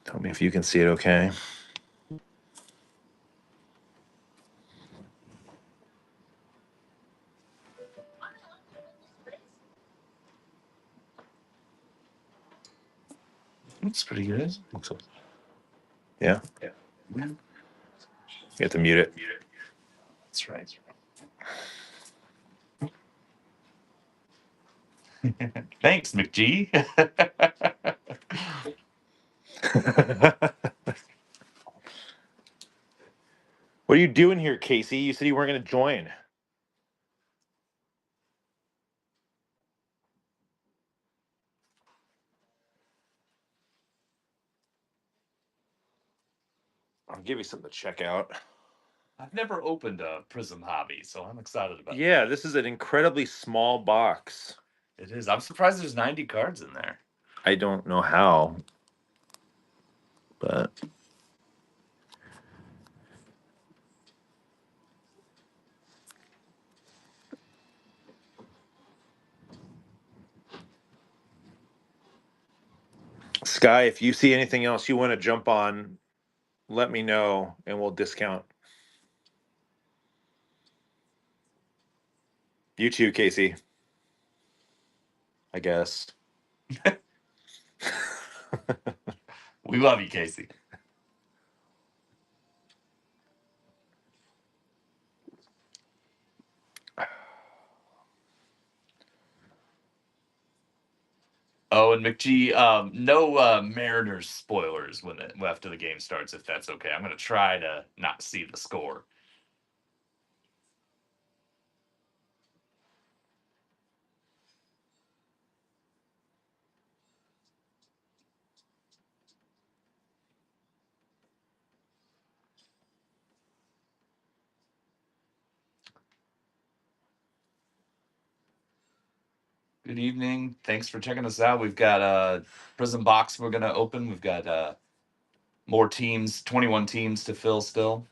Tell me if you can see it okay. That's pretty good. Yeah? Yeah. You have to mute it. That's right. Thanks, McGee. What are you doing here, Casey? You said you weren't going to join. I'll give you something to check out. I've never opened a Prizm hobby, so I'm excited about it. Yeah, this is an incredibly small box. It is. I'm surprised there's 90 cards in there. I don't know how, but Sky, if you see anything else you want to jump on, let me know and we'll discount. You too, Casey. I guess. We love you, Casey. Oh, and McGee, no Mariners spoilers after the game starts, if that's okay. I'm going to try to not see the score. Good evening. Thanks for checking us out. We've got a Prizm box we're going to open. We've got more teams, 21 teams to fill still.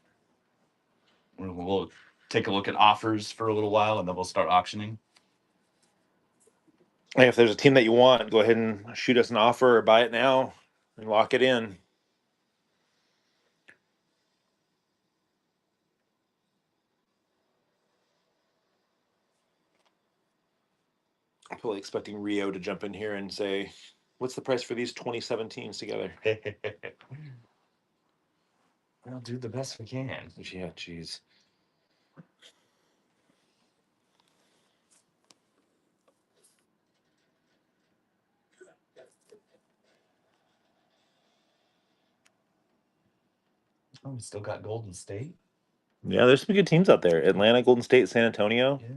We'll take a look at offers for a little while, and then we'll start auctioning. Hey, if there's a team that you want, go ahead and shoot us an offer or buy it now and lock it in. I'm fully expecting Rio to jump in here and say, what's the price for these 27 teams together? We'll do the best we can. Yeah, jeez. Oh, we still got Golden State. Yeah, there's some good teams out there. Atlanta, Golden State, San Antonio. Yeah.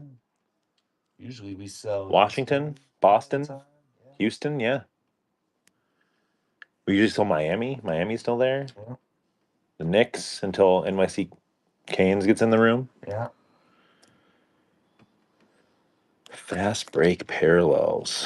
Usually we sell Washington, Boston, Houston, yeah. We usually sell Miami. Miami's still there. Yeah. The Knicks until NYC Canes gets in the room. Yeah. Fast break parallels.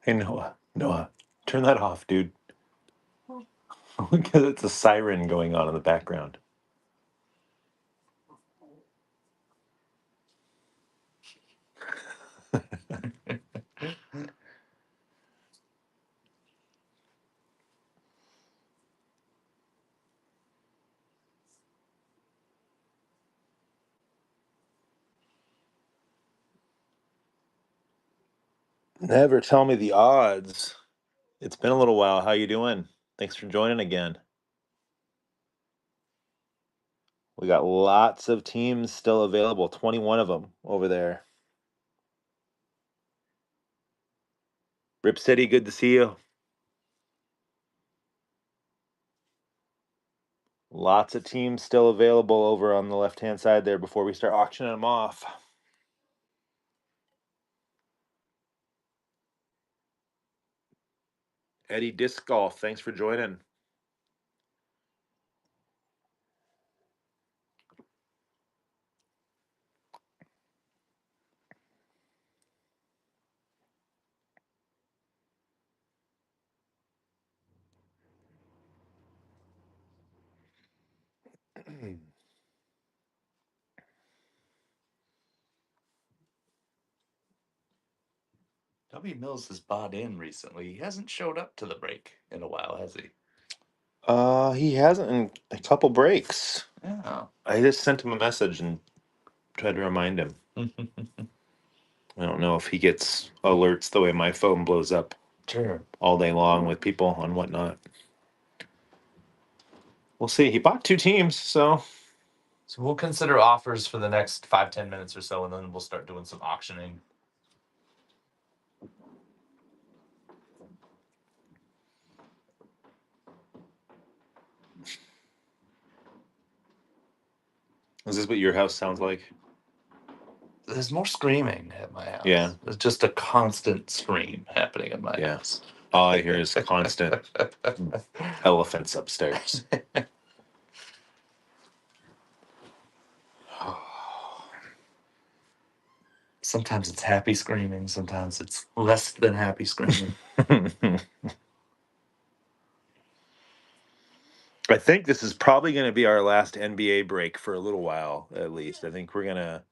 Hey, Noah, turn that off, dude. Because it's a siren going on in the background. Never tell me the odds. It's been a little while. How you doing? Thanks for joining again. We got lots of teams still available, 21 of them over there. Rip City, good to see you. Lots of teams still available over on the left-hand side there before we start auctioning them off. Eddie Disc Golf, thanks for joining. W. Mills has bought in recently. He hasn't showed up to the break in a while, has he? He hasn't in a couple breaks. Yeah. I just sent him a message and tried to remind him. I don't know if he gets alerts the way my phone blows up Sure. all day long with people and whatnot. We'll see. He bought 2 teams, so So we'll consider offers for the next 5-10 minutes or so, and then we'll start doing some auctioning. is this what your house sounds like? There's more screaming at my house. Yeah. There's just a constant scream happening in my Yeah. house. All I hear is constant elephants upstairs. Sometimes it's happy screaming. Sometimes it's less than happy screaming. I think this is probably going to be our last NBA break for a little while, at least. I think we're gonna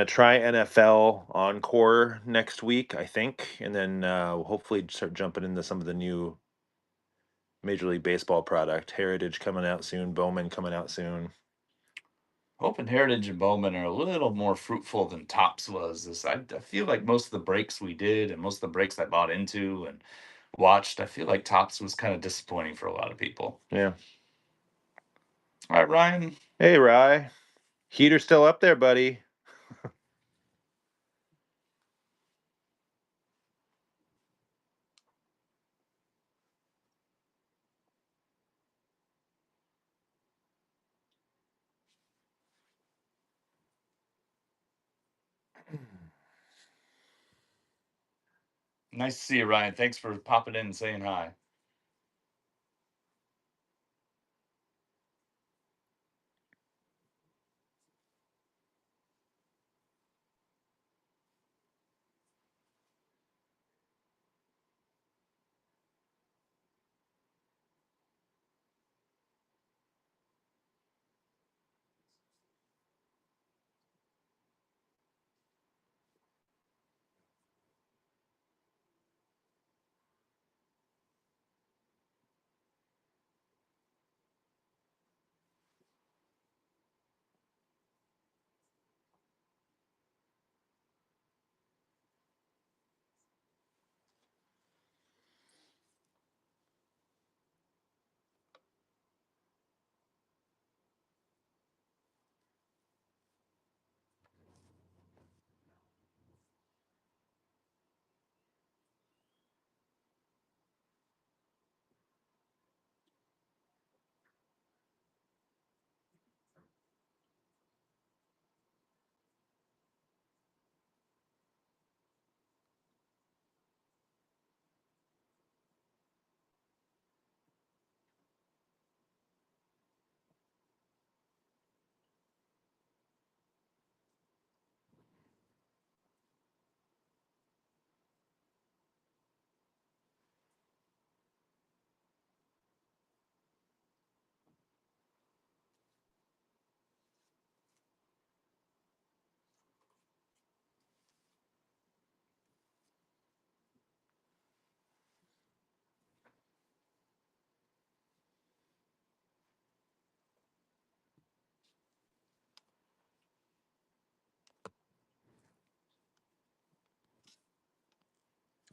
try NFL Encore next week, I think, and then we'll hopefully start jumping into some of the new Major League Baseball product. Heritage coming out soon, Bowman coming out soon. Hope and Heritage and Bowman are a little more fruitful than Tops was. I feel like most of the breaks we did and most of the breaks I bought into and watched, I feel like Tops was kind of disappointing for a lot of people. Yeah. All right, Ryan. Hey, Rye. Heater still up there, buddy. Nice to see you, Ryan. Thanks for popping in and saying hi.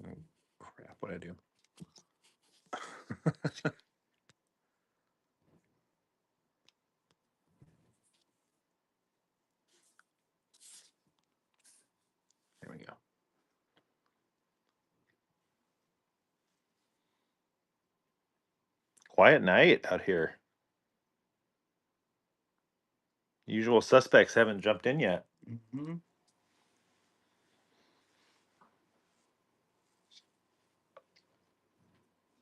Crap, what'd I do? There we go. Quiet night out here. Usual suspects haven't jumped in yet. Mm-hmm.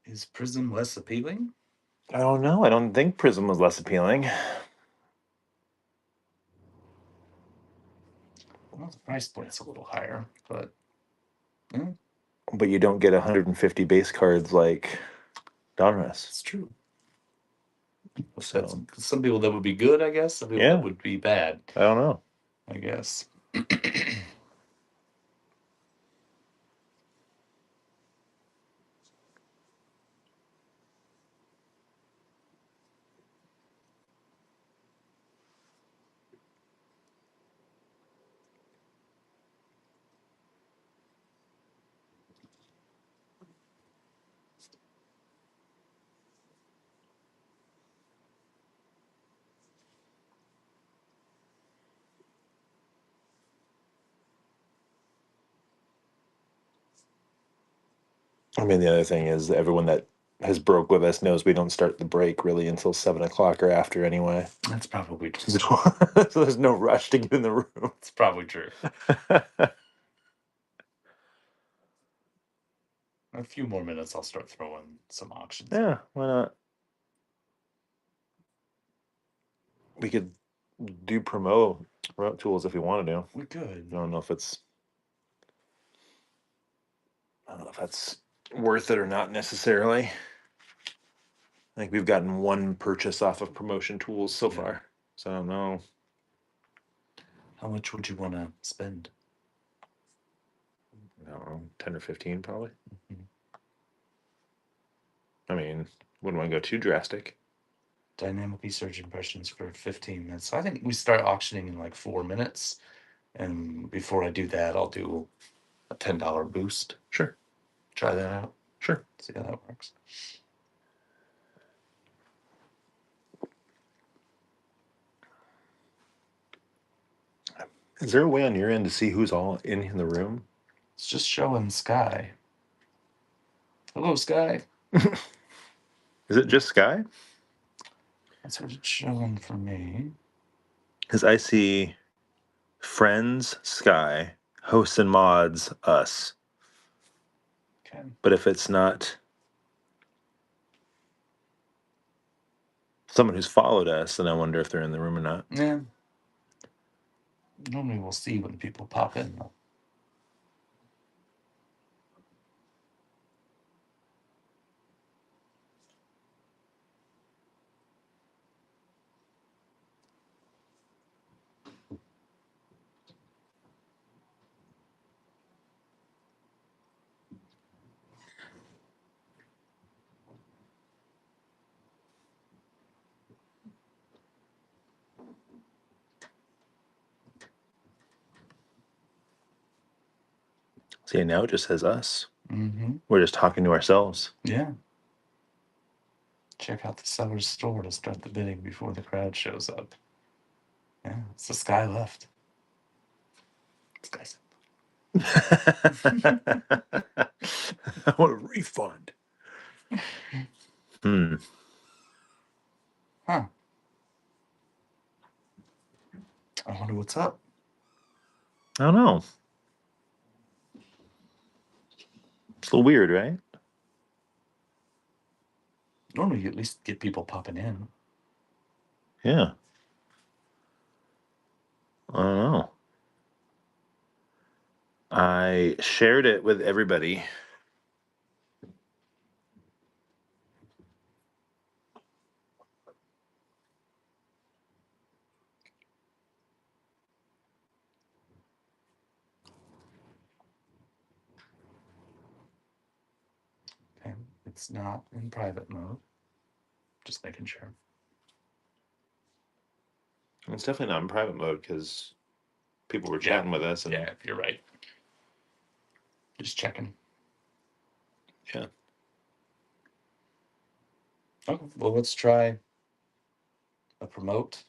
Is Prizm less appealing? I don't know. I don't think Prizm was less appealing. Well, the price point's a little higher, but yeah, But you don't get 150 base cards like Donruss. it's true. So That's some people that would be good, I guess. Some people Yeah. that would be bad, I don't know. I guess. I mean, the other thing is everyone that has broke with us knows we don't start the break really until 7 o'clock or after anyway. That's probably true. So there's no rush to get in the room. It's probably true. A few more minutes, I'll start throwing some auctions. Yeah, why not? We could do promote tools if we want to do. We could. I don't know if that's worth it or not necessarily. I think we've gotten one purchase off of promotion tools so far, so I don't know. How much would you want to spend? I don't know, 10 or 15 probably. Mhm. I mean, wouldn't want to go too drastic. Dynamically search impressions for 15 minutes. So I think we start auctioning in like 4 minutes. And before I do that, I'll do a $10 boost. Sure. Try that out. Sure. See how that works. Is there a way on your end to see who's all in the room? It's just showing Sky. Hello, Sky. Is it just Sky? That's what it's showing for me. Because I see friends, Sky, hosts and mods, us. Okay. But if it's not someone who's followed us, then I wonder if they're in the room or not. Yeah. Normally we'll see when people pop in, though. See, now it just says us. Mm-hmm. We're just talking to ourselves. Yeah. Check out the seller's store to start the bidding before the crowd shows up. Yeah, it's the Sky left. Sky's. I want a refund. Huh. I wonder what's up. I don't know. It's a little weird, right? Normally you at least get people popping in. Yeah. I don't know. I shared it with everybody. Okay. It's not in private mode. Just making sure. It's definitely not in private mode because people were chatting with us. And Yeah, you're right. Just checking. Yeah. Okay, well, let's try a promote,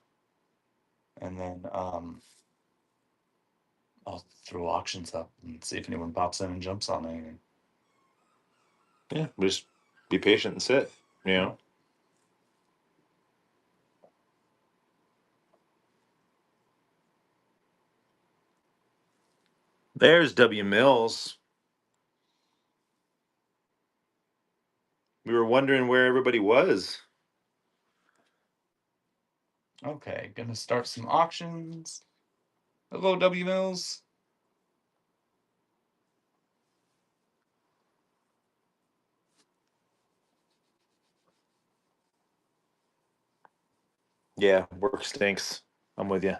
and then I'll throw auctions up and see if anyone pops in and jumps on anything. Yeah. Just be patient and sit. You know. There's W. Mills. We were wondering where everybody was. Okay, gonna start some auctions. Hello, W Mills. Yeah, work stinks. I'm with you.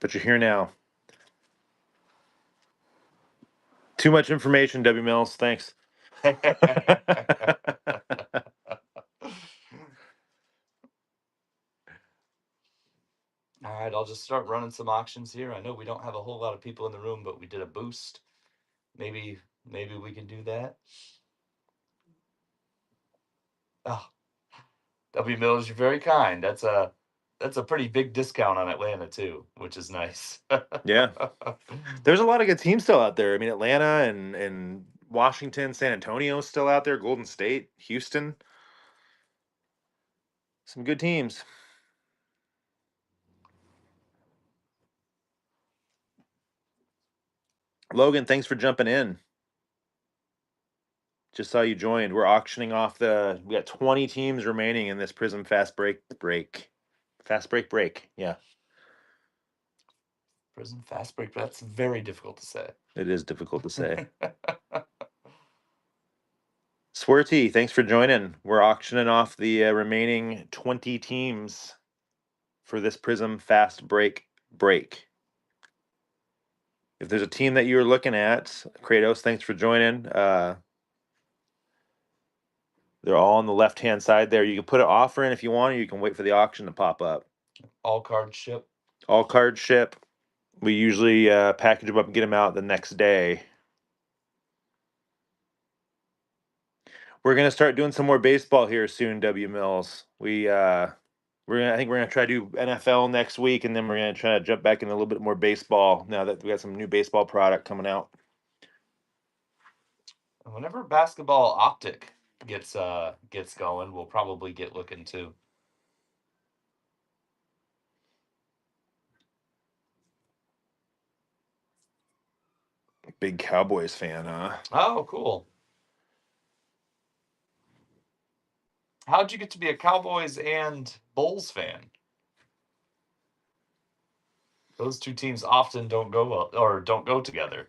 But you're here now. Too much information, W. Mills. Thanks. All right, I'll just start running some auctions here. I know we don't have a whole lot of people in the room, but we did a boost. Maybe we can do that. Oh, W Mills, you're very kind. That's a pretty big discount on Atlanta too, which is nice. Yeah. There's a lot of good teams still out there. I mean, Atlanta and Washington, San Antonio's still out there, Golden State, Houston. Some good teams. Logan, thanks for jumping in. Just saw you joined. We're auctioning off we got 20 teams remaining in this Prizm Fast Break. Fast Break. Yeah. Prizm Fast Break, that's very difficult to say. It is difficult to say. Swirty, thanks for joining. We're auctioning off the remaining 20 teams for this Prizm Fast Break. If there's a team that you're looking at, Kratos, thanks for joining. They're all on the left-hand side there. You can put an offer in if you want, or you can wait for the auction to pop up. All card ship. All cards ship. We usually package them up and get them out the next day. We're gonna start doing some more baseball here soon, W Mills. I think we're gonna try to do NFL next week, and then we're gonna try to jump back into a little bit more baseball now that we got some new baseball product coming out. Whenever basketball optic gets going, we'll probably get looking too. Big Cowboys fan, huh? Oh, cool. How'd you get to be a Cowboys and Bulls fan? Those two teams often don't go well, or don't go together.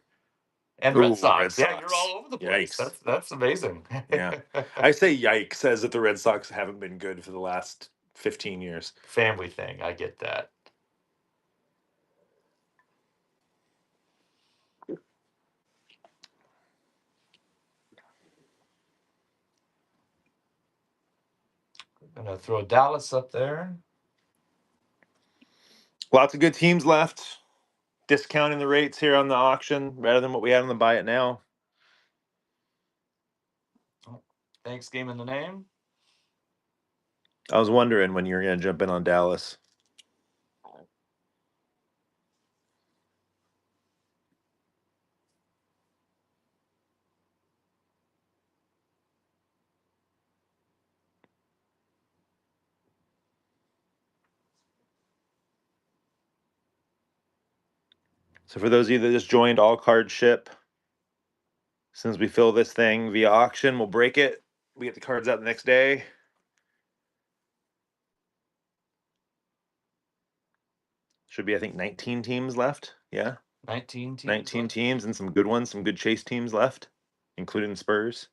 And Red Ooh, Red Sox. Yeah, you're all Sox. over the place. Yikes. That's amazing. Yeah. I say yikes as if the Red Sox haven't been good for the last 15 years. Family thing. I get that. Gonna throw Dallas up there. Lots of good teams left. Discounting the rates here on the auction rather than what we had on the buy it now. Thanks, game in the name. I was wondering when you were going to jump in on Dallas. So for those of you that just joined, all cards ship. As soon as we fill this thing via auction, we'll break it. We get the cards out the next day. Should be, I think, 19 teams left. Yeah. 19 teams. 19 left. teams and some good ones, some good chase teams left, including the Spurs.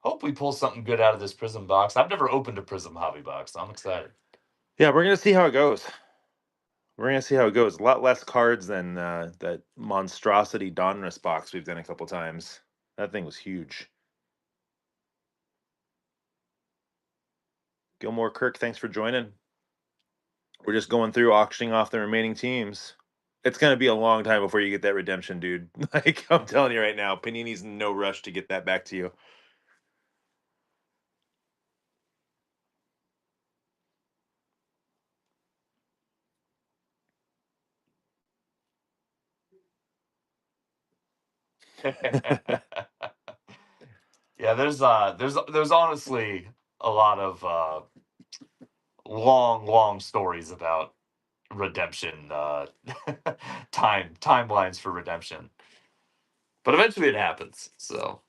Hope we pull something good out of this Prizm box. I've never opened a Prizm hobby box, so I'm excited. Yeah, we're going to see how it goes. We're going to see how it goes. A lot less cards than that monstrosity Donruss box we've done a couple times. That thing was huge. Gilmore Kirk, thanks for joining. We're just going through auctioning off the remaining teams. It's going to be a long time before you get that redemption, dude. Like, I'm telling you right now, Panini's in no rush to get that back to you. Yeah, there's honestly a lot of long stories about redemption timelines for redemption. But eventually it happens. So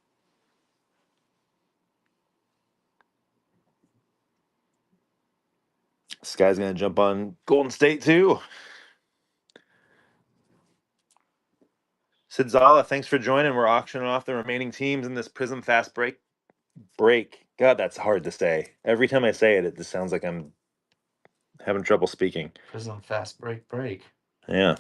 This guy's going to jump on Golden State, too. Sid Zala, thanks for joining. We're auctioning off the remaining teams in this Prizm Fast Break. God, that's hard to say. Every time I say it, it just sounds like I'm having trouble speaking. Prizm Fast Break. Yeah.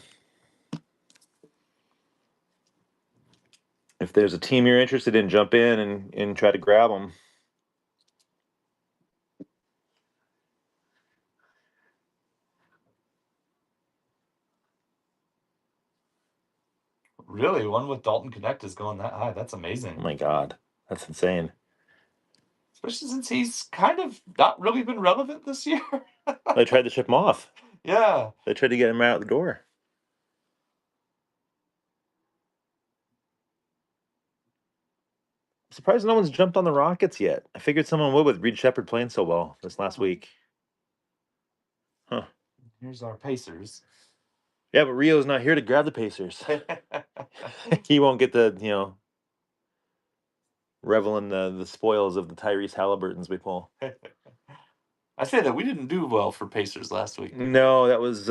If there's a team you're interested in, jump in and try to grab them. Really, one with Dalton Connect is going that high. That's amazing. Oh my God, that's insane. Especially since he's kind of not really been relevant this year. They tried to ship him off. Yeah. They tried to get him out the door. I'm surprised no one's jumped on the Rockets yet. I figured someone would with Reed Shepard playing so well this last week. Huh. Here's our Pacers. Yeah, but Rio's not here to grab the Pacers. He won't get the, revel in the spoils of the Tyrese Halliburtons we pull. I say that we didn't do well for Pacers last week. No, that was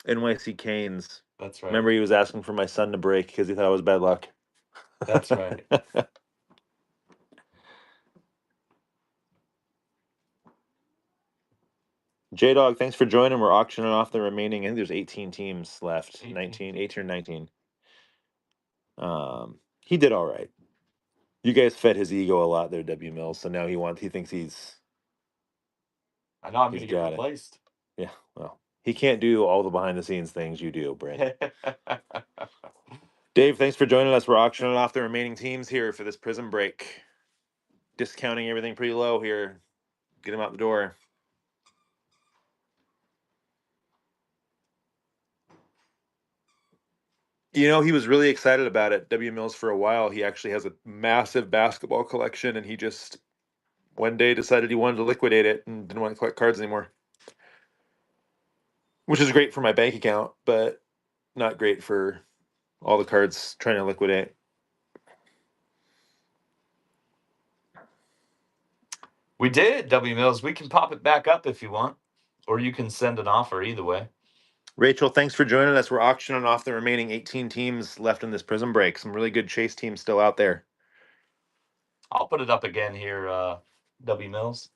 NYC Canes. That's right. Remember, he was asking for my son to break because he thought it was bad luck. That's right. J-Dog, thanks for joining. We're auctioning off the remaining. I think there's 18 teams left. 18 18 or 19. He did all right. You guys fed his ego a lot there, W Mills. So now he thinks I know I'm going he's to get got it. replaced. Yeah, well, he can't do all the behind the scenes things you do, Brent. Dave, thanks for joining us. We're auctioning off the remaining teams here for this Prizm break. Discounting everything pretty low here. Get him out the door. He was really excited about it. W Mills for a while. He actually has a massive basketball collection, and he just one day decided he wanted to liquidate it and didn't want to collect cards anymore. Which is great for my bank account, but not great for all the cards trying to liquidate. We did, W Mills. We can pop it back up if you want, or you can send an offer either way. Rachel, thanks for joining us. We're auctioning off the remaining 18 teams left in this Prizm break. Some really good chase teams still out there. I'll put it up again here, W Mills.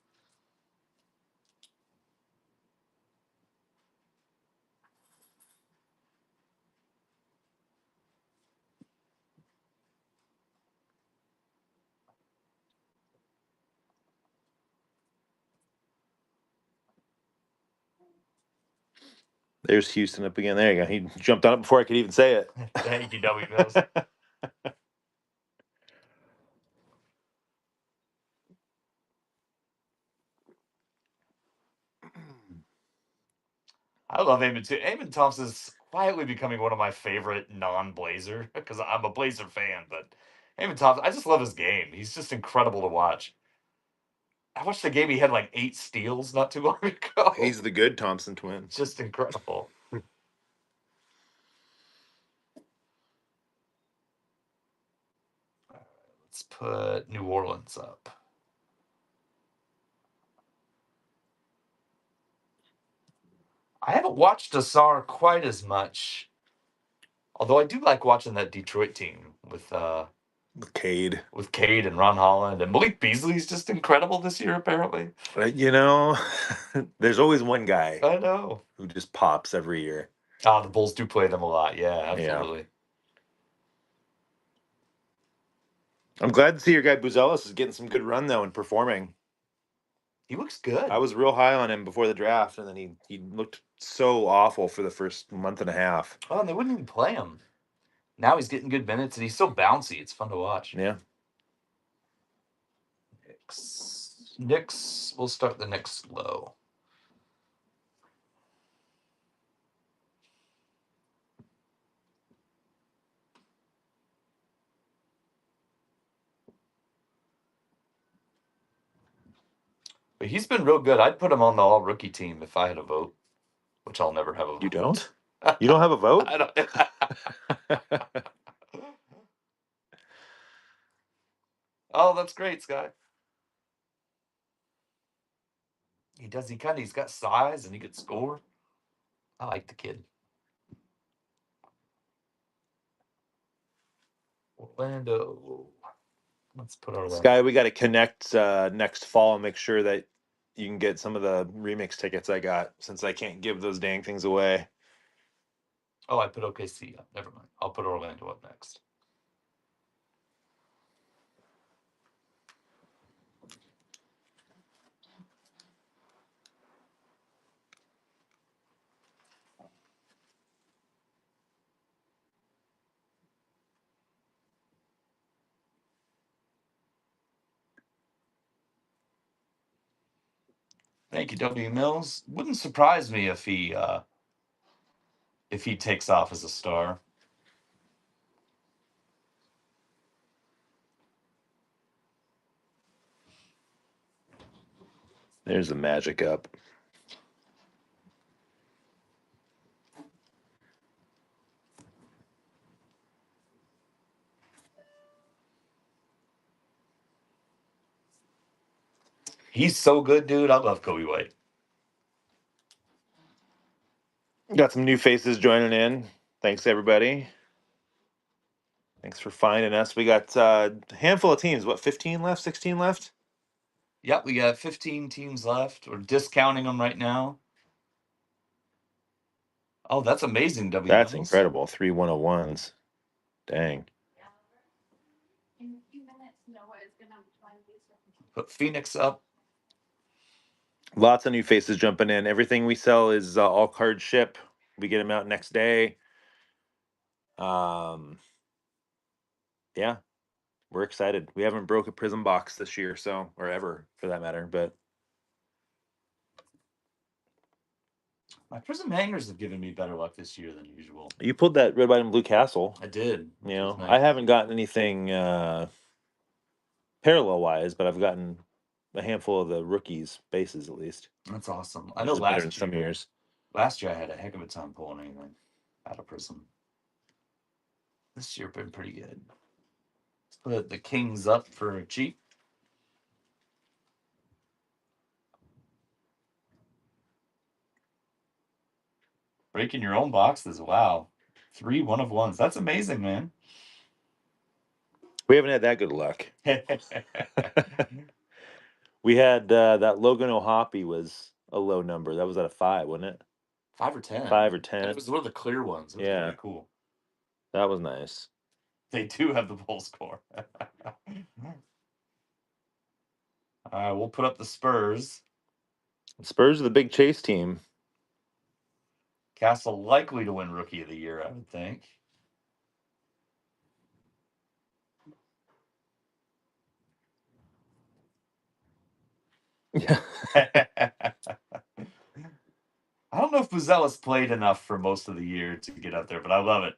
There's Houston up again. There you go. He jumped on it before I could even say it. Thank you, W Mills. I love Eamon too. Eamon Thompson's quietly becoming one of my favorite non-Blazer because I'm a Blazer fan, but Eamon Thompson, I just love his game. He's just incredible to watch. I watched the game. He had like 8 steals not too long ago. He's the good Thompson twin. Just incredible. Let's put New Orleans up. I haven't watched Asar quite as much, although I do like watching that Detroit team with Cade. with Cade and Ron Holland, and Malik Beasley's just incredible this year. Apparently, There's always one guy I know who just pops every year. the Bulls do play them a lot. Yeah, absolutely. I'm glad to see your guy Buzelis is getting some good run though and performing. He looks good. I was real high on him before the draft, and then he looked so awful for the first month and a half. Oh, and they wouldn't even play him. Now he's getting good minutes, and he's so bouncy. It's fun to watch. Yeah. Knicks. We'll start the Knicks slow. But he's been real good. I'd put him on the all rookie team if I had a vote, which I'll never have a vote. You don't? You don't have a vote? I don't. Oh, that's great, Sky. He does. He's got size and he could score. I like the kid. Orlando. Let's put Orlando. Sky, we got to connect next fall and make sure that you can get some of the remix tickets I got, since I can't give those dang things away. Oh, I put OKC up. Never mind. I'll put Orlando up next. Thank you, W. Mills. Wouldn't surprise me if he takes off as a star. There's the Magic up. He's so good, dude. I love Kobe White. Got some new faces joining in. Thanks, everybody. Thanks for finding us. We got a handful of teams. What, 15 left? 16 left? Yep, we got 15 teams left. We're discounting them right now. Oh, that's amazing, W. That's Mills. incredible. 3 101s. Dang. Put Phoenix up. Lots of new faces jumping in. Everything we sell is all card ship. We get them out next day. Yeah, we're excited. We haven't broke a Prizm box this year, so, or ever for that matter. But My Prizm hangers have given me better luck this year than usual. you pulled that red, white, and blue castle. I did. You know, Nice. I haven't gotten anything parallel wise, but I've gotten a handful of the rookies bases at least. That's awesome. I Which know is better last than some years. Last year I had a heck of a time pulling anything out of Prizm. This year been pretty good. Let's put the Kings up for cheap. Breaking your own boxes. Wow. 3 1-of-1s. That's amazing, man. We haven't had that good luck. We had that Logan O'Hoppy was a low number. That was at a 5, wasn't it? 5 or 10. 5 or 10. And it was one of the clear ones. It was Yeah. very cool. That was nice. They do have the bowl score. We'll put up the Spurs. Spurs are the big chase team. Castle likely to win Rookie of the Year, I would think. Yeah. I don't know if Buzella's played enough for most of the year to get up there, but I love it.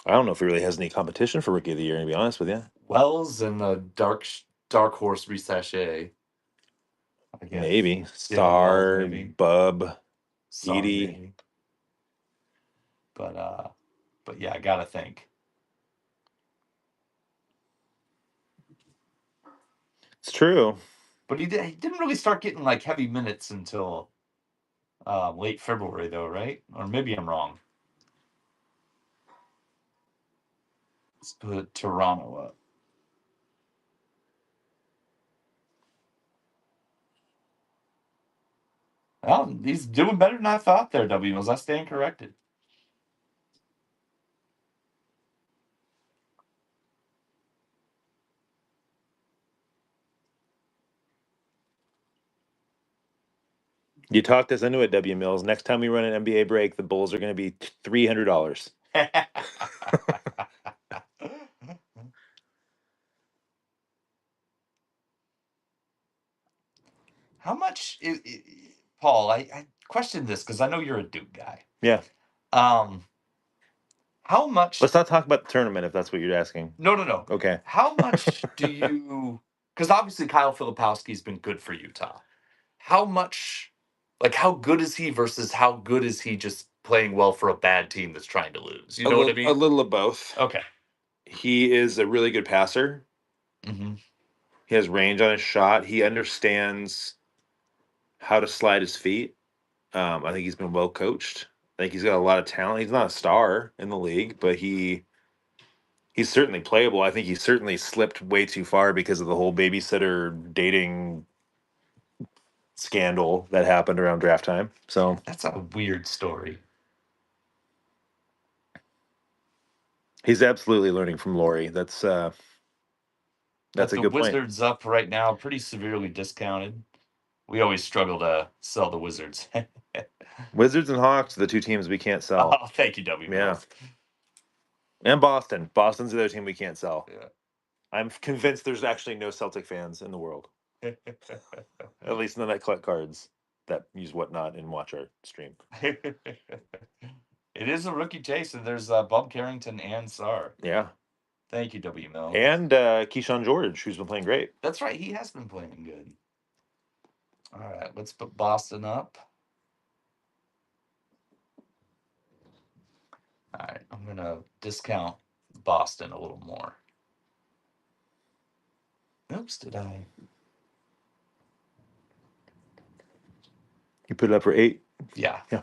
I don't know if he really has any competition for Rookie of the Year, to be honest with you. Wells and the Dark Horse Resachet. Maybe. Star, Star, maybe. Bub, Star, Edie. maybe. But yeah, I gotta think. It's true. But he didn't really start getting like heavy minutes until late February, though, right? Or maybe I'm wrong. Let's put Toronto up. Well, he's doing better than I thought there, W. Mills. I stand corrected. You talked us into it, W Mills. Next time we run an NBA break, the Bulls are going to be $300. How much, Paul? I questioned this because I know you're a Duke guy. Yeah. How much? Let's not talk about the tournament if that's what you're asking. No. Okay. How much do you? Because obviously Kyle Filipowski's been good for Utah. How much? Like, how good is he versus how good is he just playing well for a bad team that's trying to lose? You know what I mean? A little of both. Okay. He is a really good passer. Mm-hmm. He has range on his shot. He understands how to slide his feet. I think he's been well coached. I think he's got a lot of talent. He's not a star in the league, but he's certainly playable. I think he certainly slipped way too far because of the whole babysitter dating scandal that happened around draft time. So That's a weird story. he's absolutely learning from Lori. That's But a the good point. Wizards up right now, pretty severely discounted. We always struggle to sell the Wizards. Wizards and Hawks are the two teams we can't sell. Oh, thank you, W. Yeah. Mills. And Boston. Boston's the other team we can't sell. Yeah. I'm convinced there's actually no Celtic fans in the world. At least none that collect cards that use Whatnot and watch our stream. It is a rookie taste, and there's Bob Carrington and Sar. Yeah. Thank you, W. Mills. And Keyshawn George, who's been playing great. That's right. He has been playing good. All right, let's put Boston up. All right, I'm going to discount Boston a little more. Oops, did I? You put it up for 8? Yeah. Yeah.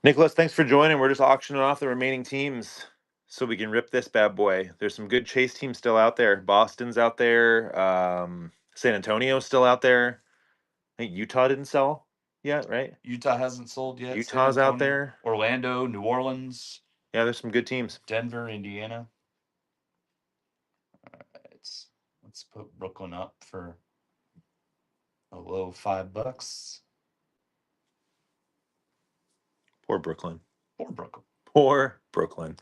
Nicholas, thanks for joining. We're just auctioning off the remaining teams so we can rip this bad boy. There's some good chase teams still out there. Boston's out there. San Antonio's still out there. I think Utah didn't sell yet, right? Utah hasn't sold yet. Utah's out there. Orlando, New Orleans. Yeah, there's some good teams. Denver, Indiana. All right, let's put Brooklyn up for a low $5. Poor Brooklyn. Poor Brooklyn. Poor Brooklyn.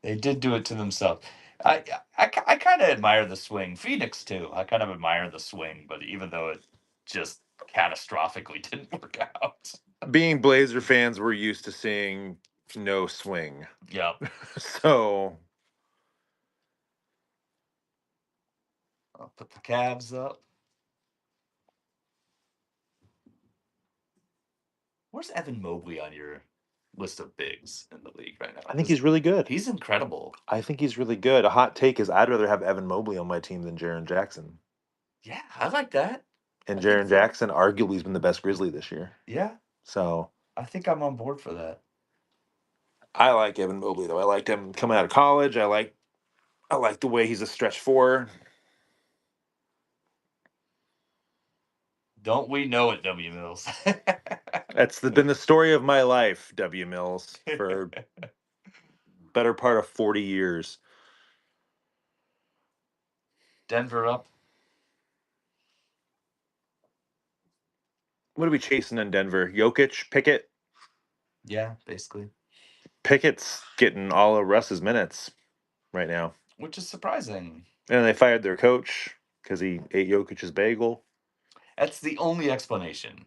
They did do it to themselves. I kind of admire the swing. Phoenix too. I kind of admire the swing, but even though it just catastrophically didn't work out. Being Blazer fans, we're used to seeing no swing. Yep. So I'll put the Cavs up. Where's Evan Mobley on your list of bigs in the league right now? I think he's really good. He's incredible. I think he's really good. A hot take is I'd rather have Evan Mobley on my team than Jaren Jackson. Yeah, I like that. And Jaren Jackson arguably has been the best Grizzly this year. Yeah. So I think I'm on board for that. I like Evan Mobley though. I liked him coming out of college. I like the way he's a stretch four. Don't we know it, W. Mills? That's been the story of my life, W. Mills, for better part of 40 years. Denver up. What are we chasing in Denver? Jokic, Pickett? Yeah, basically. Pickett's getting all of Russ's minutes right now. Which is surprising. And they fired their coach because he ate Jokic's bagel. That's the only explanation.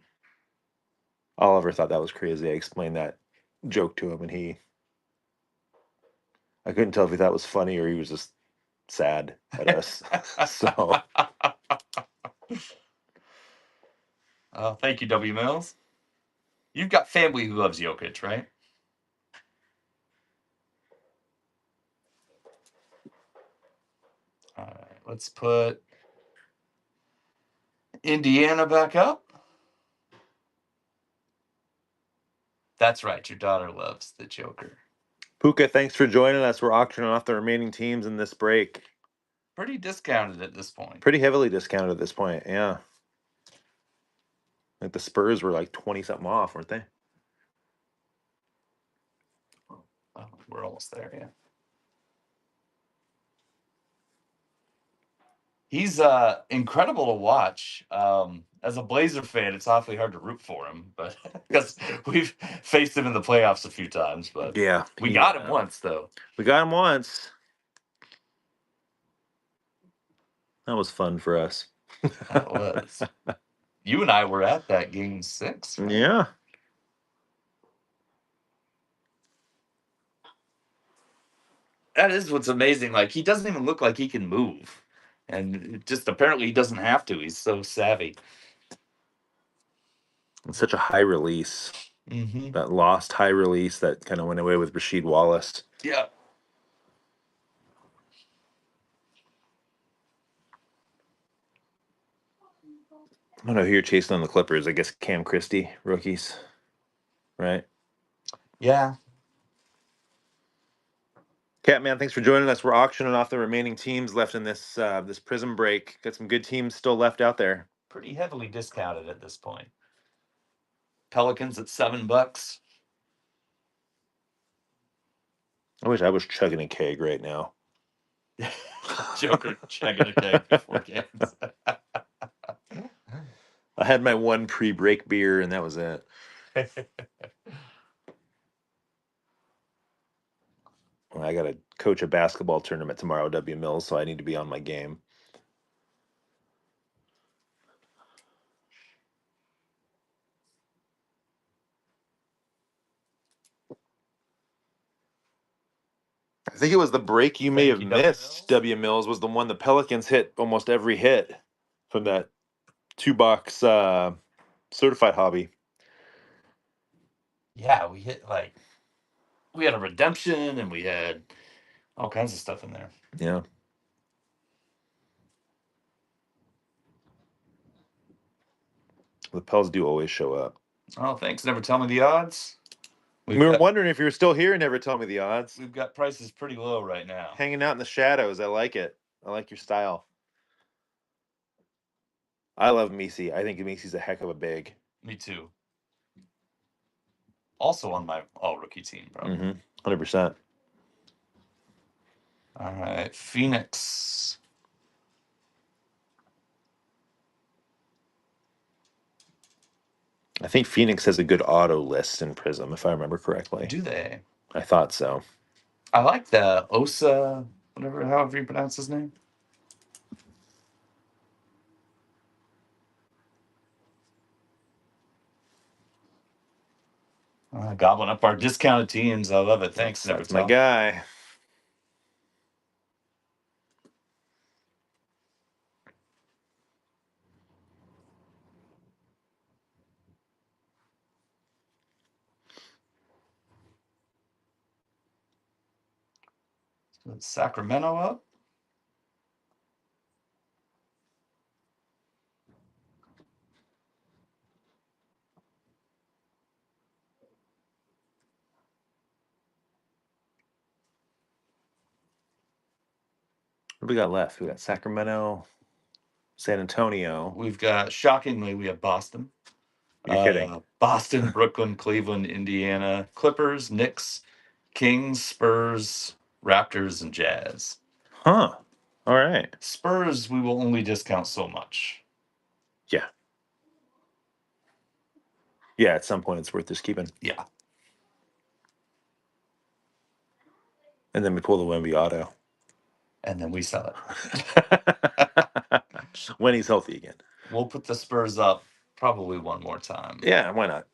Oliver thought that was crazy. I explained that joke to him, and I couldn't tell if he thought it was funny or he was just sad at us. So, thank you, W. Mills. You've got family who loves Jokic, right? All right, let's put Indiana back up. That's right. Your daughter loves the Joker. Puka, thanks for joining us. We're auctioning off the remaining teams in this break. Pretty discounted at this point. Pretty heavily discounted at this point, yeah. Like the Spurs were like 20 something off, weren't they? Oh, we're almost there, yeah. He's incredible to watch. As a Blazer fan, it's awfully hard to root for him, but because we've faced him in the playoffs a few times, but Yeah, we got him once though. We got him once. That was fun for us. That was. You and I were at that game 6. Right? Yeah. That is what's amazing. Like he doesn't even look like he can move, and just apparently he doesn't have to. He's so savvy. It's such a high release. Mm-hmm. That lost high release that kind of went away with Rasheed Wallace. Yeah. I don't know who you're chasing on the Clippers. I guess Cam Christie, rookies, right? Yeah. Catman, thanks for joining us. We're auctioning off the remaining teams left in this this Prizm break. Got some good teams still left out there. Pretty heavily discounted at this point. Pelicans at $7. I wish I was chugging a keg right now. Joker checking a keg before games. I had my one pre-break beer, and that was it. I got to coach a basketball tournament tomorrow, W Mills, so I need to be on my game. I think it was the break you may have missed, W Mills, was the one the Pelicans hit almost every hit from that $2 certified hobby. Yeah, we hit we had a redemption and we had all kinds of stuff in there. Yeah. The Pels do always show up. Oh, thanks. Never tell me the odds. We were wondering if you were still here and never tell me the odds. We've got prices pretty low right now. Hanging out in the shadows. I like it. I like your style. I love Messi. I think Messi's a heck of a big. Me too. Also on my all-rookie team, bro. 100%. All right, Phoenix. I think Phoenix has a good auto list in Prizm, if I remember correctly. Do they? I thought so. I like the Osa, however you pronounce his name. Gobbling up our discounted teams. I love it. Thanks, That's my guy. Sacramento up. What do we got left? We got Sacramento, San Antonio. We've got, shockingly, we have Boston. You're kidding. Boston, Brooklyn, Cleveland, Indiana, Clippers, Knicks, Kings, Spurs, Raptors, and Jazz. Huh. All right. Spurs, we will only discount so much. Yeah. Yeah, at some point it's worth just keeping. Yeah. And then we pull the Wemby auto. And then we sell it. When he's healthy again. We'll put the Spurs up probably one more time. Yeah, why not?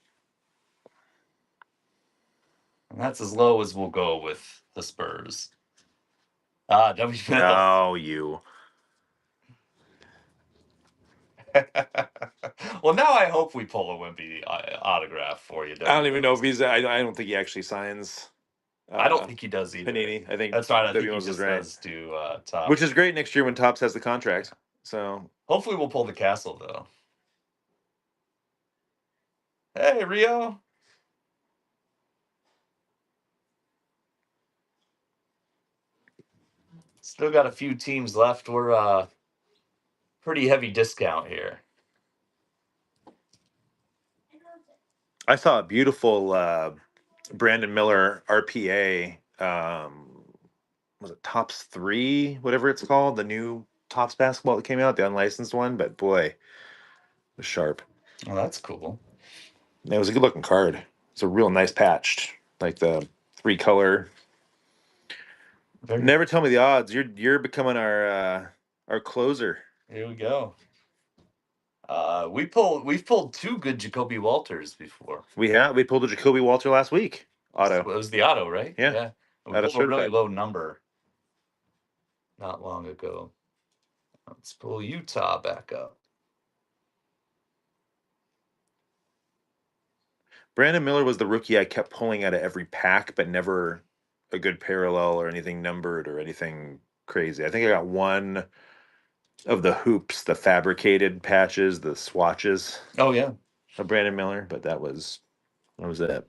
And that's as low as we'll go with the Spurs. W Mills. Oh, you. Well, now I hope we pull a Wemby autograph for you. I don't even know if he's. I don't think he actually signs. I don't think he does either. Panini. I think that's right. I think W he just does do Topps, which is great next year when Topps has the contract. So hopefully we'll pull the Castle though. Hey, Rio. Still got a few teams left. We're pretty heavy discount here. I saw a beautiful Brandon Miller RPA. Was it Tops 3, whatever it's called, the new Tops basketball that came out, the unlicensed one? But boy, it was sharp. Oh, that's cool. It was a good looking card. It's a real nice patched, like the 3-color. Never tell me the odds. You're becoming our closer. Here we go. We've pulled 2 good Jacoby Walters before. We pulled a Jacoby Walter last week. Auto. It was the auto, right? Yeah. We pulled a really low number not long ago. Let's pull Utah back up. Brandon Miller was the rookie I kept pulling out of every pack, but never a good parallel or anything numbered or anything crazy. I think I got one of the hoops, the fabricated patches, the swatches. Oh yeah, of Brandon Miller, but that was it.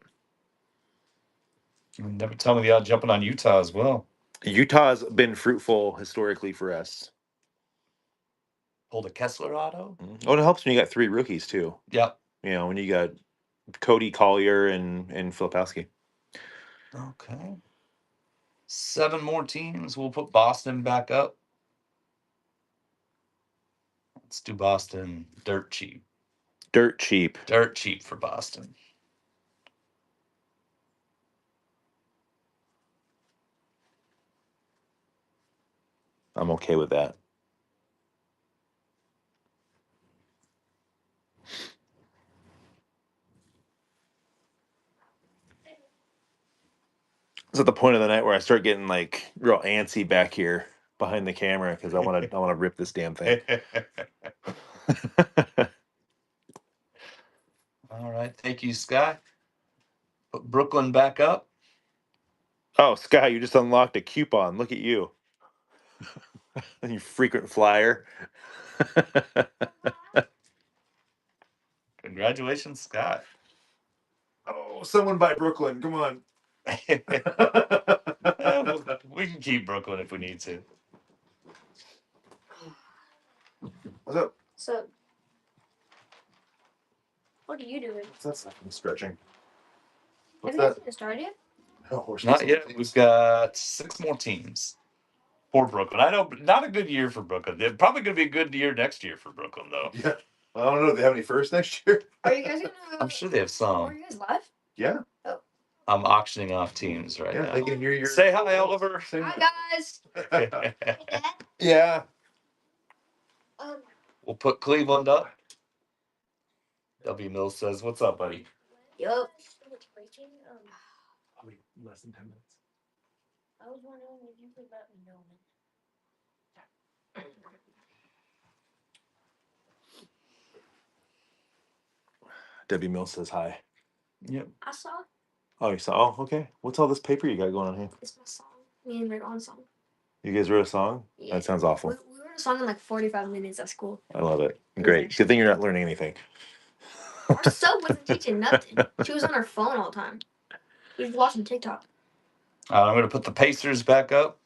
Never tell me the odd jumping on Utah as well. Utah's been fruitful historically for us. Pulled a Kessler auto. Oh, and it helps when you got 3 rookies too. Yeah. When you got Cody Collier and Filipowski. Okay. 7 more teams. We'll put Boston back up. Let's do Boston dirt cheap. Dirt cheap. Dirt cheap for Boston. I'm okay with that. It's at the point of the night where I start getting like real antsy back here behind the camera because I want to rip this damn thing. All right, thank you, Sky. Put Brooklyn back up. Oh, Sky, you just unlocked a coupon. Look at you. You frequent flyer. Congratulations, Scott. Oh, someone buy Brooklyn. Come on. We can keep Brooklyn if we need to. What's up? So, what are you doing? What's that? I'm stretching. What's Have you that? guys started? Oh, Not yet. We've got 6 more teams for Brooklyn. I know, not a good year for Brooklyn. They're probably going to be a good year next year for Brooklyn, though. Yeah. I don't know. Do they have any first next year? Are you guys gonna? I'm sure they have Are some. you guys live? Yeah. Oh. I'm auctioning off teams right now. They can hear your. Say hi, Oliver. Hi guys. Yeah. We'll put Cleveland up. W. Mills says, "What's up, buddy?" Yup. Probably less than 10 minutes. I was wondering if you could let me know. W. Mills says hi. Yep. I saw. Oh, you saw? Oh, okay. What's all this paper you got going on here? It's my song. Me and Rick on song. You guys wrote a song? Yeah. That sounds awful. We wrote a song in like 45 minutes at school. I love it. Great. Good thing you're not learning anything. Our sub wasn't teaching nothing. She was on her phone all the time. She was watching TikTok. I'm going to put the Pacers back up.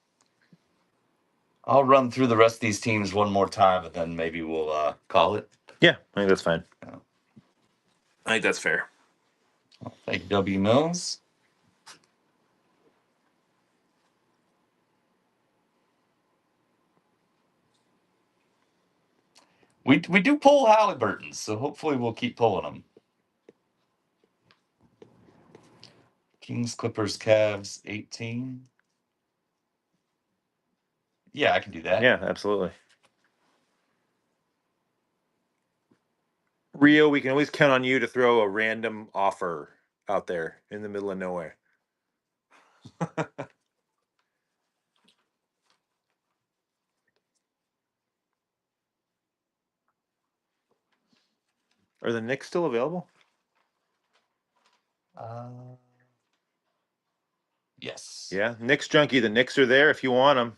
I'll run through the rest of these teams one more time, and then maybe we'll call it. Yeah, I think that's fine. Yeah. I think that's fair. Thank you, W. Mills. We do pull Halliburtons, so hopefully we'll keep pulling them. Kings, Clippers, Cavs, 18. Yeah, I can do that. Yeah, absolutely. Rio, we can always count on you to throw a random offer out there in the middle of nowhere. Are the Knicks still available? Yes. Yeah, Knicks junkie. The Knicks are there if you want them.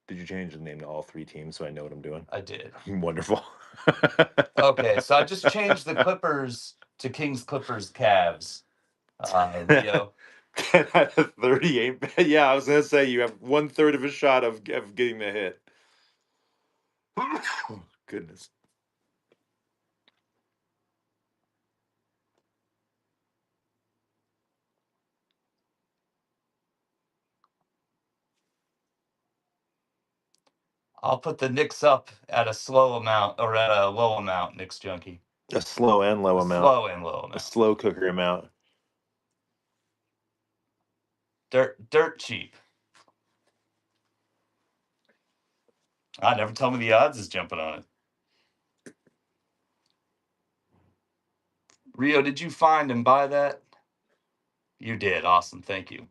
Did you change the name to all 3 teams so I know what I'm doing? I did. Wonderful. Okay, so I just changed the Clippers to Kings, Clippers, Cavs. Rio. 10 out of 38. Yeah, I was gonna say you have 1/3 of a shot of getting the hit. Oh, goodness. I'll put the Knicks up at a slow amount or at a low amount, Knicks junkie. A slow and low A amount. slow and low A amount. slow cooker amount. Dirt cheap. Never tell me the odds is jumping on it. Rio, did you find and buy that? You did. Awesome. Thank you.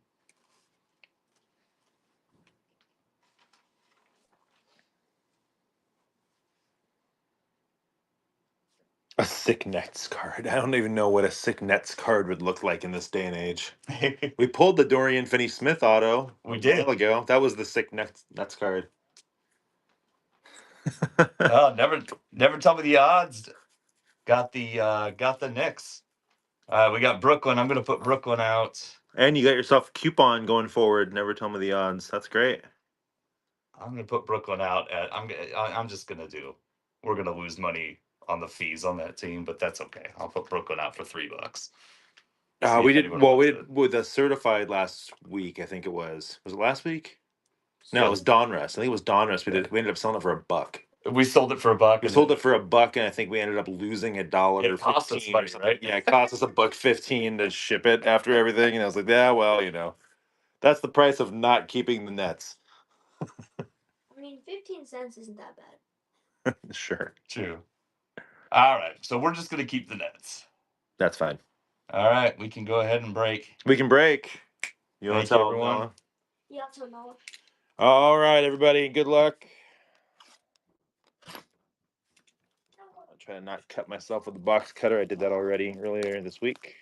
A sick Nets card. I don't even know what a sick Nets card would look like in this day and age. We pulled the Dorian Finney-Smith auto We a did. while ago. That was the sick Nets card. Oh, never tell me the odds. Got the Knicks. We got Brooklyn. I'm gonna put Brooklyn out. And you got yourself a coupon going forward. Never tell me the odds. That's great. I'm gonna put Brooklyn out at. I'm just gonna do. We're gonna lose money on the fees on that team, but that's okay. I'll put Brooklyn out for $3. We did well. We did with the certified last week. I think it was. Was it last week? No, it was Donruss. I think it was Donruss. We ended up selling it for $1. We sold it for $1. We sold it for $1, and I think we ended up losing $1 It cost us 15 money, or something. right? Yeah, it cost us $1.15 to ship it after everything, and I was like, yeah, well, that's the price of not keeping the Nets. I mean, 15 cents isn't that bad. Sure. True. All right, so we're just gonna keep the Nets. That's fine. All right, we can go ahead and break. We can break. You want to tell everyone? Noah? Yeah, I'll tell Noah. All right, everybody. Good luck. I'll try to not cut myself with the box cutter. I did that already earlier this week.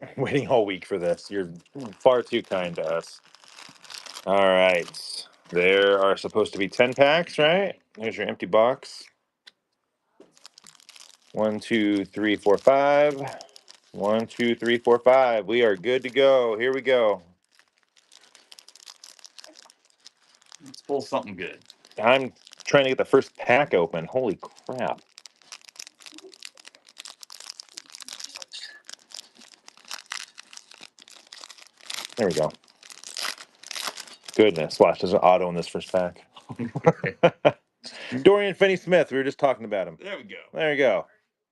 I'm waiting all week for this. You're far too kind to us. All right. There are supposed to be 10 packs, right? There's your empty box. 1, 2, 3, 4, 5. 1, 2, 3, 4, 5. We are good to go. Here we go. Let's pull something good. I'm trying to get the first pack open. Holy crap. There we go. Goodness. Watch, there's an auto in this first pack. Dorian Finney-Smith. We were just talking about him. There we go. There you go.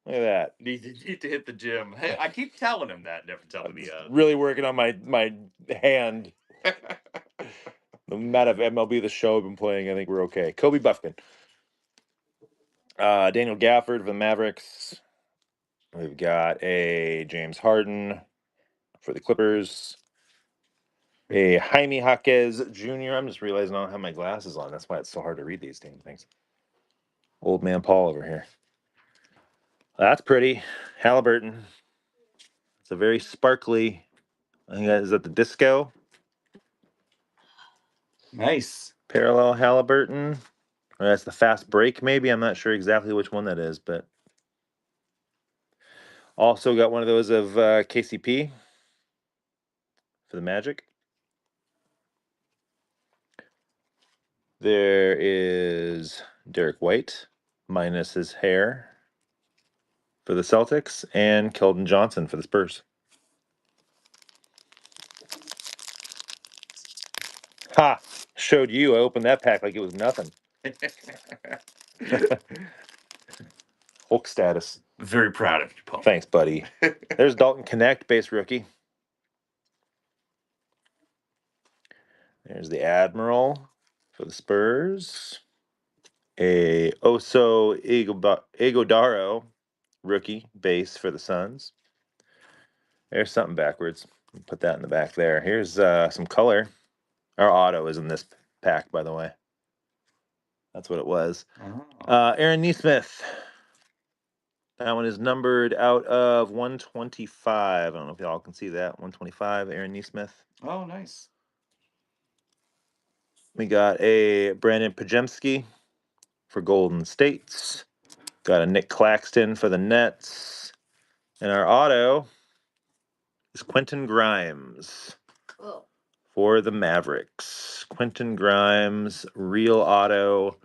Look at that. Need to hit the gym. Hey, I keep telling him that. Never tell me the odds. Really working on my hand. The amount of MLB The Show I've been playing, I think we're okay. Kobe Buffkin. Daniel Gafford for the Mavericks. We've got a James Harden for the Clippers. A Jaime Jaquez Jr. I'm just realizing I don't have my glasses on. That's why it's so hard to read these damn things. Old man Paul over here. That's pretty. Halliburton. It's a very sparkly. I think is that the disco? Nice. Parallel Halliburton. Or that's the fast break, maybe. I'm not sure exactly which one that is, but also got one of those of KCP for the Magic. There is Derek White minus his hair for the Celtics, and Keldon Johnson for the Spurs. Ha! Showed you. I opened that pack like it was nothing. Hulk status. Very proud of you, Paul. Thanks, buddy. There's Dalton Connect, base rookie. There's the Admiral for the Spurs. A Oso Igodaro rookie base for the Suns. There's something backwards. Put that in the back there. Here's some color. Our auto is in this pack, by the way. That's what it was. Aaron Neesmith. That one is numbered out of 125. I don't know if y'all can see that. 125, Aaron Neesmith. Oh, nice. We got a Brandon Pajemski for Golden State. Got a Nick Claxton for the Nets. And our auto is Quentin Grimes for the Mavericks. Quentin Grimes, real auto.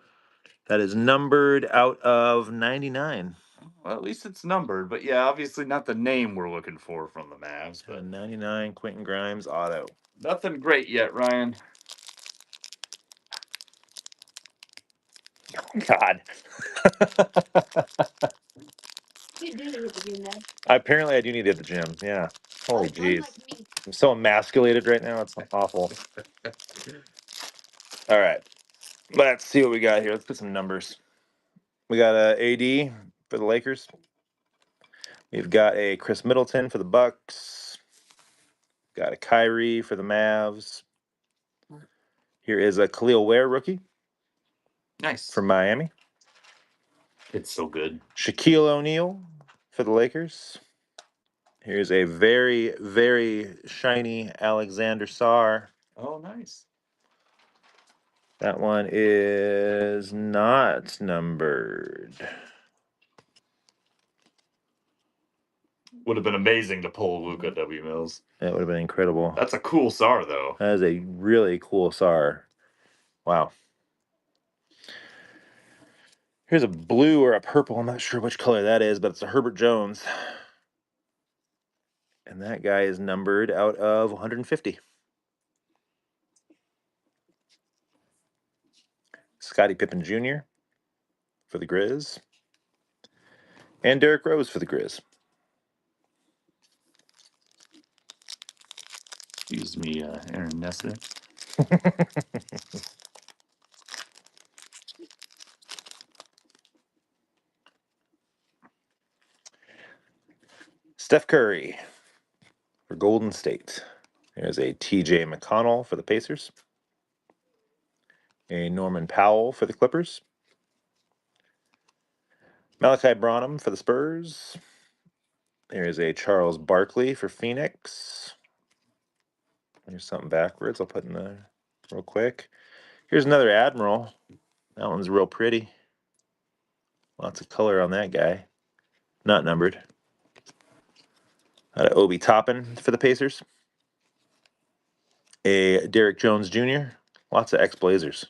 That is numbered out of 99. Well, at least it's numbered, but yeah, obviously not the name we're looking for from the Mavs. A But 99 Quentin Grimes auto. nothing great yet, Ryan. God. You do need to hit the gym, Dad. Apparently, I do need to hit the gym. Yeah. Holy jeez. Unlike me. I'm so emasculated right now. It's awful. All right. Let's see what we got here. Let's put some numbers. We got a AD for the Lakers. We've got a Chris Middleton for the Bucks. Got a Kyrie for the Mavs. Here is a Khalil Ware rookie Nice. from Miami. It's so good. Shaquille O'Neal for the Lakers. Here's a very, very shiny Alexander Sarr. Oh, nice. That one is not numbered. Would have been amazing to pull Luca W. Mills. That would have been incredible. That's a cool SAR, though. That is a really cool Sarr. Wow. Here's a blue or a purple. I'm not sure which color that is, but it's a Herbert Jones. And that guy is numbered out of 150. Scottie Pippen Jr. for the Grizz. And Derrick Rose for the Grizz. Excuse me, Aaron Nestor. Steph Curry for Golden State. There's a TJ McConnell for the Pacers. A Norman Powell for the Clippers. Malachi Branham for the Spurs. There's a Charles Barkley for Phoenix. There's something backwards I'll put in there real quick. Here's another Admiral. That one's real pretty. Lots of color on that guy. Not numbered. Obi Toppin for the Pacers. A Derrick Jones Jr. Lots of ex-Blazers.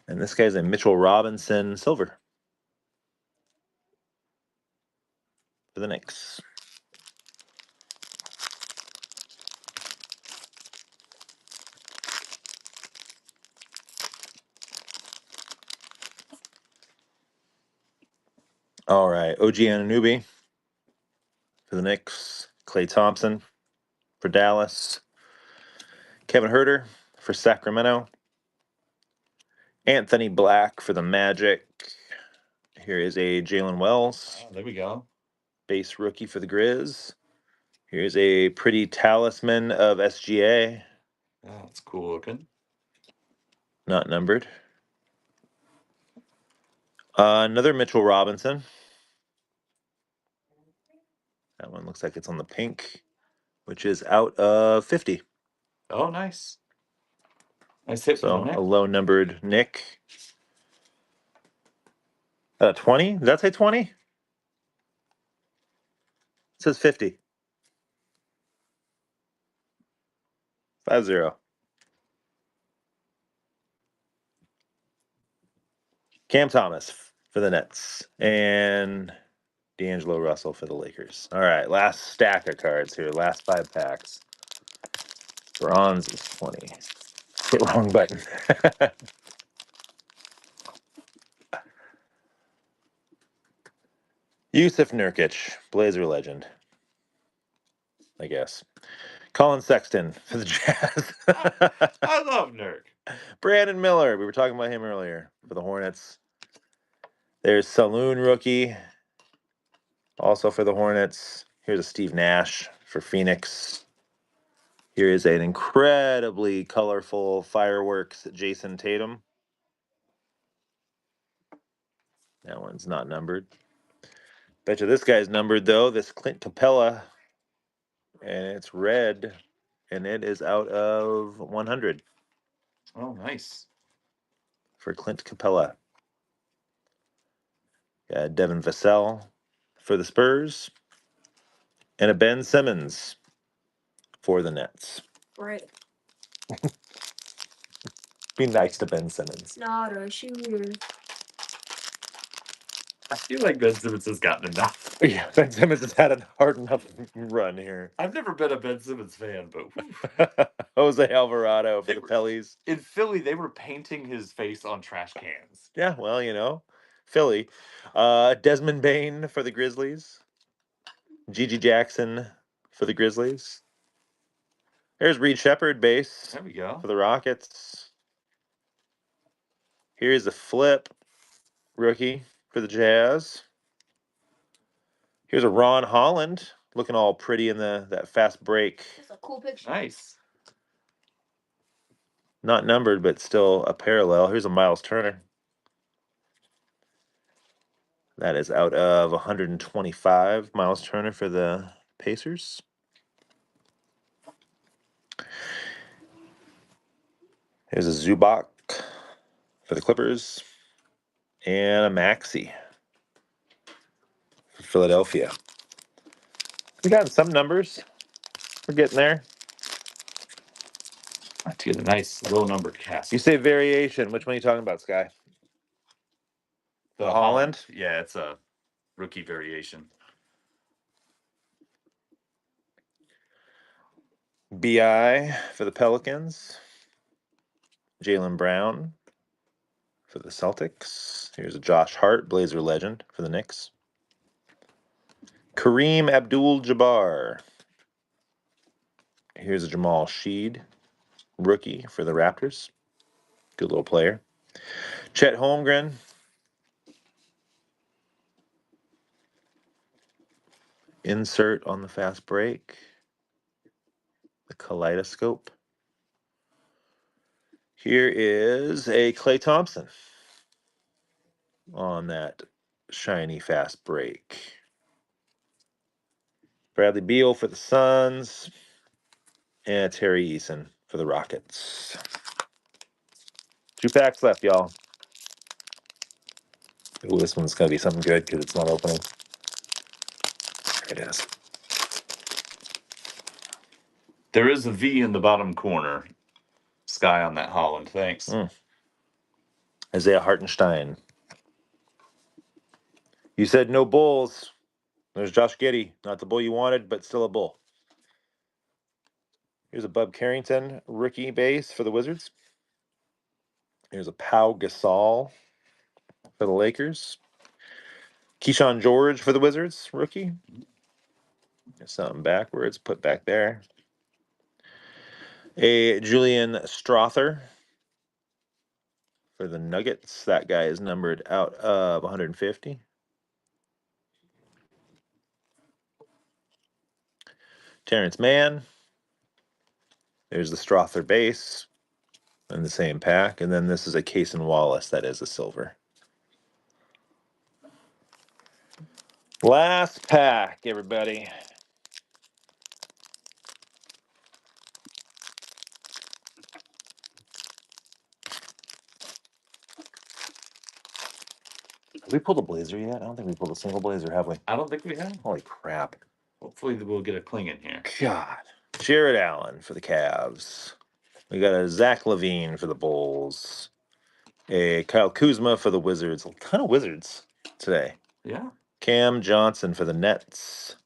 And this guy's a Mitchell Robinson Silver for the Knicks. All right, OG Anunoby for the Knicks. Klay Thompson for Dallas. Kevin Huerter for Sacramento. Anthony Black for the Magic. Here is a Jalen Wells. Oh, there we go. Base rookie for the Grizz. Here's a pretty talisman of SGA. Oh, that's cool looking. Not numbered. Another Mitchell Robinson. That one looks like it's on the pink, which is out of 50. Oh, nice. Nice hit So from the a Nick. low numbered Nick. 20? Did that say 20? It says 50. 50. Cam Thomas for the Nets. And D'Angelo Russell for the Lakers. All right, last stack of cards here. Last 5 packs. Bronze is 20. Hit wrong button. Yusuf Nurkic, Blazer legend. I guess. Colin Sexton for the Jazz. I love Nurk. Brandon Miller. We were talking about him earlier for the Hornets. There's Saloon rookie. Also for the Hornets. Here's a Steve Nash for Phoenix. Here is an incredibly colorful fireworks Jason Tatum. That one's not numbered. Bet you this guy's numbered, though. This Clint Capella. And it's red. And it is out of 100. Oh, nice. for Clint Capella. Got Devin Vassell for the Spurs. And a Ben Simmons for the Nets. Right. Be nice to Ben Simmons. Not a shooter. I feel like Ben Simmons has gotten enough. Yeah, Ben Simmons has had a hard enough run here. I've never been a Ben Simmons fan, but Jose Alvarado for the Pellies. In Philly, they were painting his face on trash cans. Yeah, well, you know, Philly. Desmond Bain for the Grizzlies. Gigi Jackson for the Grizzlies. There's Reed Shepherd base There we go. for the Rockets. Here's a flip rookie for the Jazz. Here's a Ron Holland looking all pretty in that fast break. That's a cool picture. Nice. Not numbered, but still a parallel. Here's a Miles Turner. That is out of 125. Miles Turner for the Pacers. Here's a Zubac for the Clippers. And a Maxey for Philadelphia. We got some numbers. We're getting there. To get a nice low-numbered cast. You say variation. Which one are you talking about, Sky? The Holland? Yeah, it's a rookie variation. BI for the Pelicans. Jaylen Brown for the Celtics. Here's a Josh Hart, Blazer legend for the Knicks. Kareem Abdul-Jabbar. Here's a Jamal Sheed, rookie for the Raptors. Good little player. Chet Holmgren. Insert on the fast break. The kaleidoscope. Here is a Klay Thompson on that shiny fast break. Bradley Beal for the Suns. And Terry Eason for the Rockets. 2 packs left, y'all. Ooh, this one's going to be something good because it's not opening. There it is. There is a V in the bottom corner. Sky on that Holland. Thanks. Isaiah Hartenstein. You said no Bulls. There's Josh Giddey. Not the bull you wanted, but still a bull. Here's a Bub Carrington rookie base for the Wizards. Here's a Pau Gasol for the Lakers. Keyshawn George for the Wizards, rookie. There's something backwards, put back there. A Julian Strother for the Nuggets. That guy is numbered out of 150. Terrence Mann. There's the Strother base in the same pack. And then this is a Cason Wallace. That is a silver. Last pack, everybody. Have we pulled a Blazer yet? I don't think we pulled a single Blazer, have we? I don't think we have. Holy crap. Hopefully we'll get a cling in here. God. Jared Allen for the Cavs. We got a Zach LaVine for the Bulls. A Kyle Kuzma for the Wizards. A ton of Wizards today. Yeah. Cam Johnson for the Nets.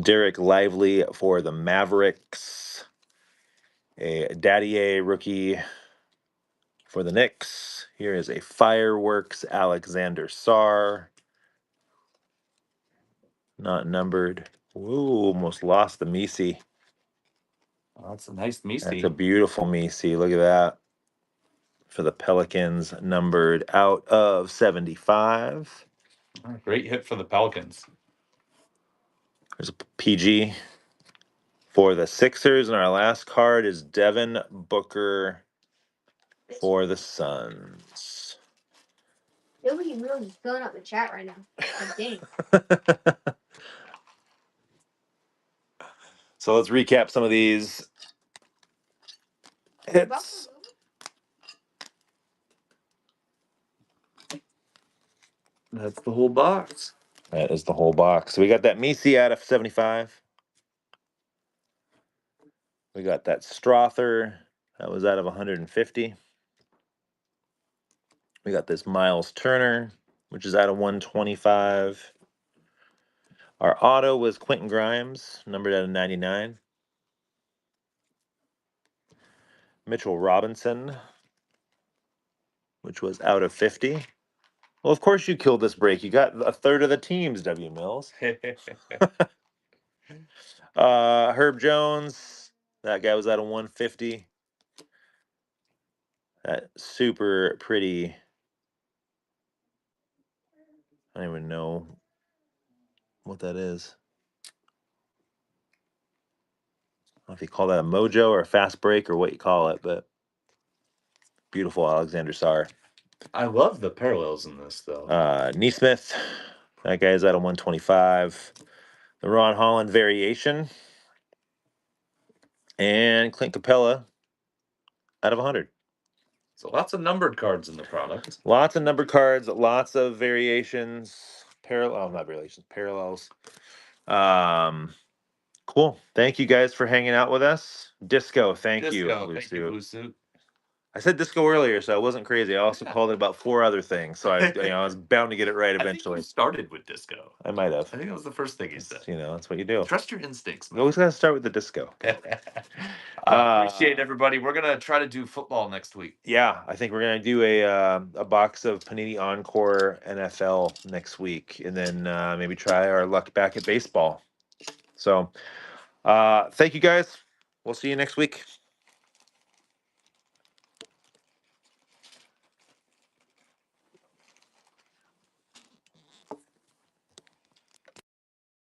Derek Lively for the Mavericks. A Daddier rookie for the Knicks. Here is a Fireworks Alexander Sarr. Not numbered. Ooh, almost lost the Misi. Oh, that's a nice Misi. That's a beautiful Misi. Look at that. For the Pelicans, numbered out of 75. Great hit for the Pelicans. There's a PG for the Sixers, and our last card is Devin Booker for the Suns. Nobody's really filling up the chat right now. Like, dang. So let's recap some of these hits. That's the whole box. That is the whole box. So we got that Misi out of 75. We got that Strother. That was out of 150. We got this Miles Turner, which is out of 125. Our auto was Quentin Grimes, numbered out of 99. Mitchell Robinson, which was out of 50. Well, of course you killed this break. You got a third of the teams, W. Mills. Herb Jones, that guy was out of 150. That super pretty. I don't even know what that is. I don't know if you call that a mojo or a fast break or what you call it, but beautiful Alexander Sarr. I love the parallels in this, though. Neesmith, that guy's out of 125. The Ron Holland variation. And Clint Capella out of 100. So lots of numbered cards in the product. Lots of numbered cards, lots of variations, not variations, parallels. Cool. Thank you guys for hanging out with us. Disco, thank you, Blue Thank Suit. you, Blue Suit. I said disco earlier, so I wasn't crazy. I also called it about 4 other things, so I was bound to get it right I think eventually. you started with disco. I might have. I think that was the first thing you said. That's what you do. Trust your instincts, You man. always got to start with the disco. Appreciate everybody. We're gonna try to do football next week. Yeah, I think we're gonna do a box of Panini Encore NFL next week, and then maybe try our luck back at baseball. So, thank you guys. We'll see you next week.